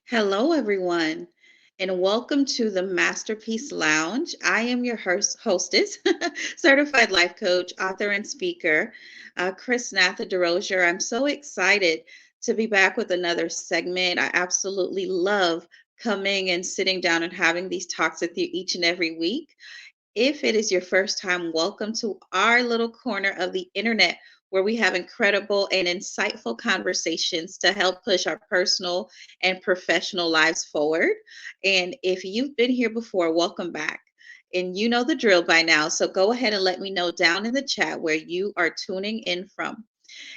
Hello, everyone, and welcome to the Masterpiece Lounge. I am your hostess, certified life coach, author, and speaker, Chrisnatha. I'm so excited to be back with another segment. I absolutely love coming and sitting down and having these talks with you each and every week. If it is your first time, welcome to our little corner of the internet where we have incredible and insightful conversations to help push our personal and professional lives forward. And if you've been here before, welcome back. And you know the drill by now. So go ahead and let me know down in the chat where you are tuning in from.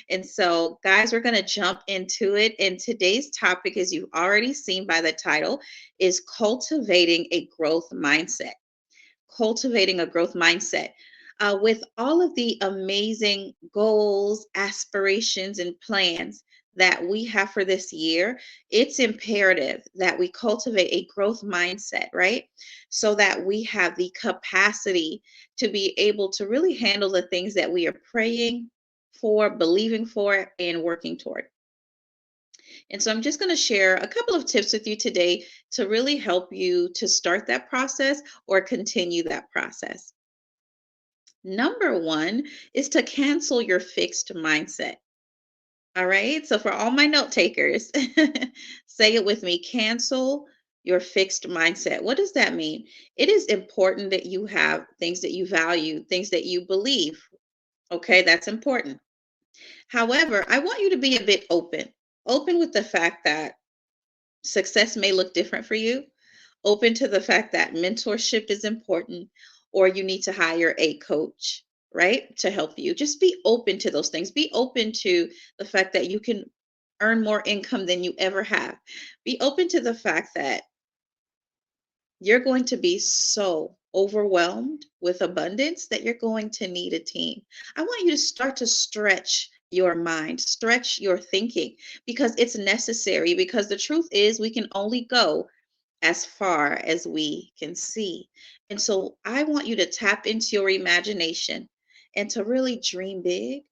And so, guys, we're going to jump into it. And today's topic, as you've already seen by the title, is cultivating a growth mindset. Cultivating a growth mindset. With all of the amazing goals, aspirations, and plans that we have for this year, it's imperative that we cultivate a growth mindset, right? So that we have the capacity to be able to really handle the things that we are praying for, believing for, and working toward. And so I'm just going to share a couple of tips with you today to really help you to start that process or continue that process. Number one is to cancel your fixed mindset. All right. So for all my note takers, say it with me, cancel your fixed mindset. What does that mean? It is important that you have things that you value, things that you believe. Okay. That's important. However, I want you to be a bit open with the fact that success may look different for you, open to the fact that mentorship is important, or you need to hire a coach, right, to help you. Just be open to those things. Be open to the fact that you can earn more income than you ever have. Be open to the fact that you're going to be so overwhelmed with abundance that you're going to need a team. I want you to start to stretch your mind, stretch your thinking because it's necessary. Because the truth is, we can only go as far as we can see. And so I want you to tap into your imagination and to really dream big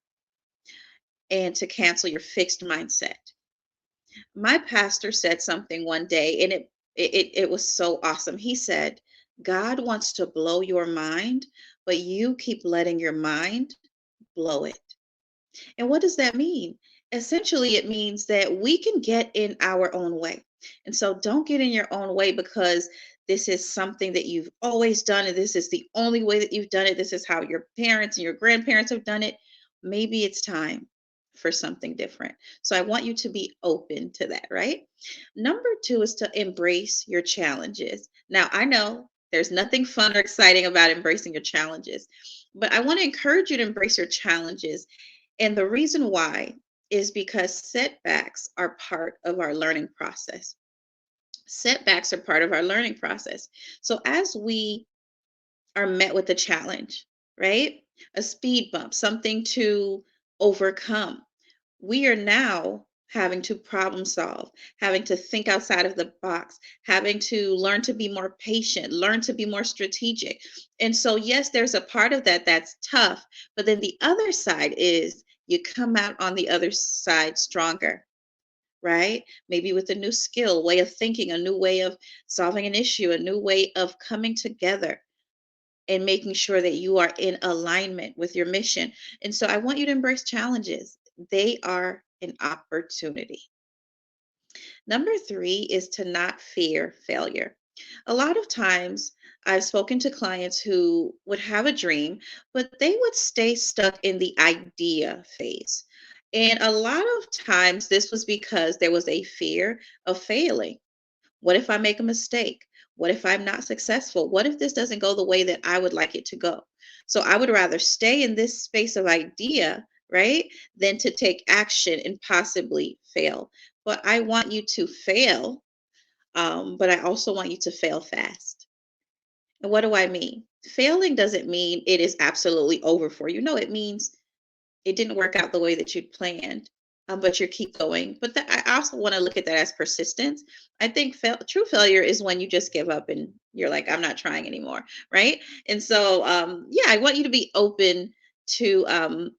and to cancel your fixed mindset. My pastor said something one day and it was so awesome. He said, "God wants to blow your mind, but you keep letting your mind blow it." And what does that mean? Essentially, it means that we can get in our own way. And so don't get in your own way because this is something that you've always done, and this is the only way that you've done it. This is how your parents and your grandparents have done it. Maybe it's time for something different. So I want you to be open to that, right? Number two is to embrace your challenges. Now, I know there's nothing fun or exciting about embracing your challenges, but I want to encourage you to embrace your challenges, and the reason why is because setbacks are part of our learning process. Setbacks are part of our learning process. So as we are met with a challenge, right? A speed bump, something to overcome, we are now having to problem solve, having to think outside of the box, having to learn to be more patient, learn to be more strategic. And so, yes, there's a part of that that's tough, but then the other side is you come out on the other side stronger, right? Maybe with a new skill, way of thinking, a new way of solving an issue, a new way of coming together and making sure that you are in alignment with your mission. And so I want you to embrace challenges. They are an opportunity. Number three is to not fear failure. A lot of times, I've spoken to clients who would have a dream, but they would stay stuck in the idea phase. And a lot of times, this was because there was a fear of failing. What if I make a mistake? What if I'm not successful? What if this doesn't go the way that I would like it to go? So I would rather stay in this space of idea, right, than to take action and possibly fail. But I want you to fail, but I also want you to fail fast. And what do I mean? Failing doesn't mean it is absolutely over for you. No, it means it didn't work out the way that you'd planned, but you keep going. But I also want to look at that as persistence. I think true failure is when you just give up and you're like, I'm not trying anymore, right? And so, yeah, I want you to be open to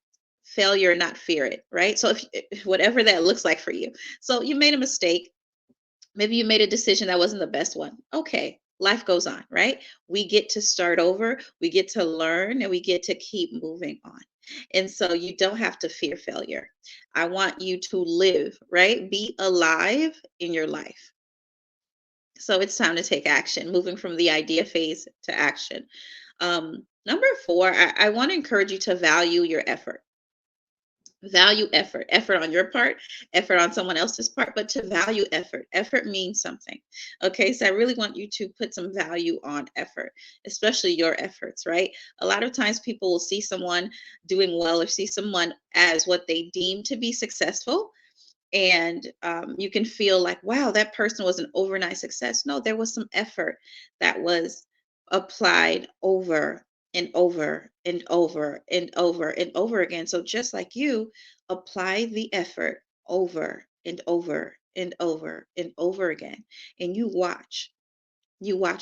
failure and not fear it, right? So if whatever that looks like for you. So you made a mistake, Maybe you made a decision that wasn't the best one. Okay, life goes on, right? We get to start over, we get to learn, and we get to keep moving on. And so you don't have to fear failure. I want you to live, right? Be alive in your life. So it's time to take action, moving from the idea phase to action. Number four, I want to encourage you to value your effort. Value effort, effort on your part, effort on someone else's part, but to value effort. Effort means something. Okay, so I really want you to put some value on effort, especially your efforts, right? A lot of times people will see someone doing well or see someone as what they deem to be successful, and you can feel like, wow, that person was an overnight success. No, there was some effort that was applied over and over and over and over and over again. So just like you, apply the effort over and over and over and over again, and you watch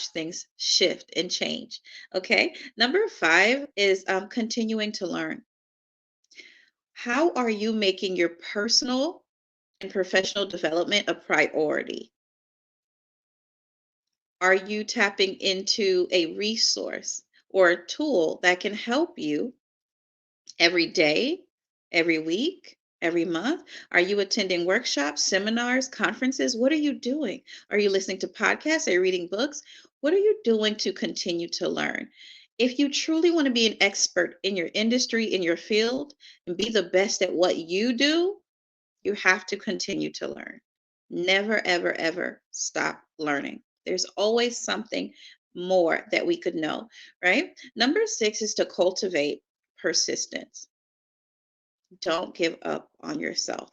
things shift and change. Okay, number five is continuing to learn. How are you making your personal and professional development a priority? Are you tapping into a resource or a tool that can help you every day, every week, every month? Are you attending workshops, seminars, conferences? What are you doing? Are you listening to podcasts? Are you reading books? What are you doing to continue to learn? If you truly want to be an expert in your industry, in your field, and be the best at what you do, you have to continue to learn. Never, ever, ever stop learning. There's always something more that we could know, right? Number six is to cultivate persistence. Don't give up on yourself.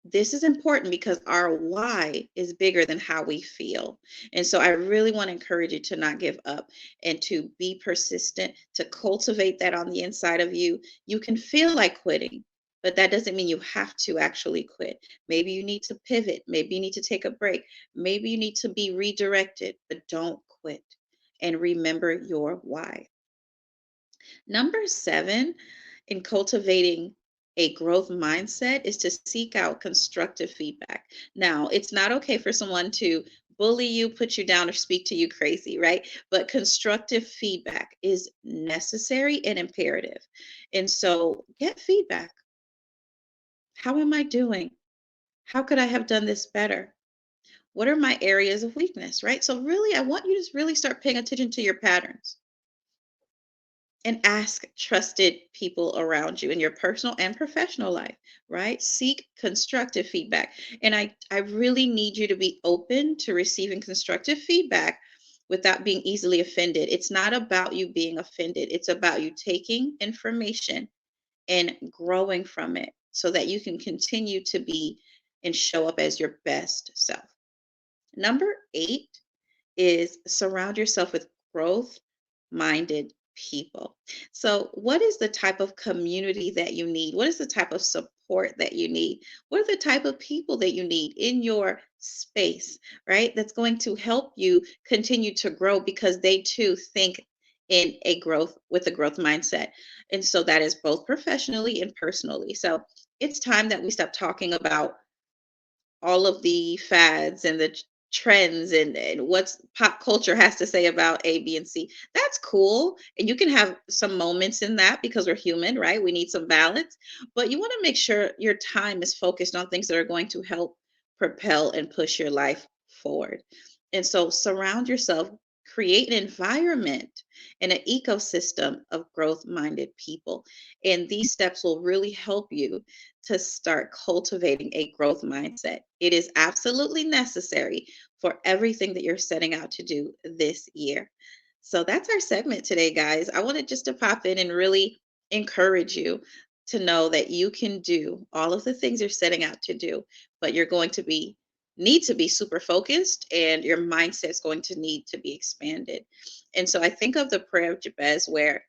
This is important because our why is bigger than how we feel. And so I really want to encourage you to not give up and to be persistent, to cultivate that on the inside of you. You can feel like quitting, but that doesn't mean you have to actually quit. Maybe you need to pivot. Maybe you need to take a break. Maybe you need to be redirected, but don't quit. And remember your why. Number seven, in cultivating a growth mindset, is to seek out constructive feedback. Now, it's not okay for someone to bully you, put you down, or speak to you crazy, right? But constructive feedback is necessary and imperative. And so get feedback. How am I doing? How could I have done this better? What are my areas of weakness, right? So, really, I want you to really start paying attention to your patterns and ask trusted people around you in your personal and professional life, right? Seek constructive feedback. And I really need you to be open to receiving constructive feedback without being easily offended. It's not about you being offended, it's about you taking information and growing from it so that you can continue to be and show up as your best self. Number eight is surround yourself with growth minded people. So, what is the type of community that you need? What is the type of support that you need? What are the type of people that you need in your space, right? That's going to help you continue to grow because they too think in a growth with a growth mindset. And so that is both professionally and personally. So, it's time that we stop talking about all of the fads and the trends and what's pop culture has to say about A, B, and C. That's cool. And you can have some moments in that because we're human, right? We need some balance. But you want to make sure your time is focused on things that are going to help propel and push your life forward. And so surround yourself, create an environment and an ecosystem of growth minded people. And these steps will really help you to start cultivating a growth mindset. It is absolutely necessary for everything that you're setting out to do this year. So that's our segment today, guys. I wanted just to pop in and really encourage you to know that you can do all of the things you're setting out to do, but you're going to be need to be super focused and your mindset is going to need to be expanded. And so I think of the prayer of Jabez where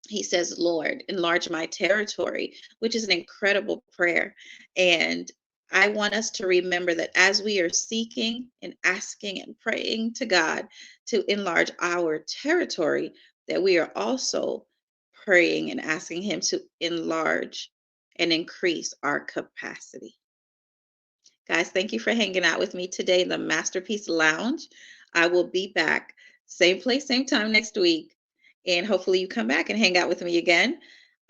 he says, Lord, enlarge my territory, which is an incredible prayer. And I want us to remember that as we are seeking and asking and praying to God to enlarge our territory, that we are also praying and asking Him to enlarge and increase our capacity. Guys, thank you for hanging out with me today in the Masterpiece Lounge. I will be back, same place, same time next week. And hopefully, you come back and hang out with me again.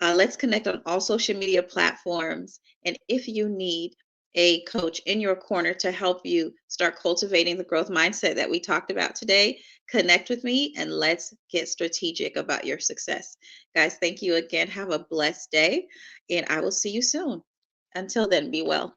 Let's connect on all social media platforms. And if you need a coach in your corner to help you start cultivating the growth mindset that we talked about today, connect with me and let's get strategic about your success. Guys, thank you again. Have a blessed day, and I will see you soon. Until then, be well.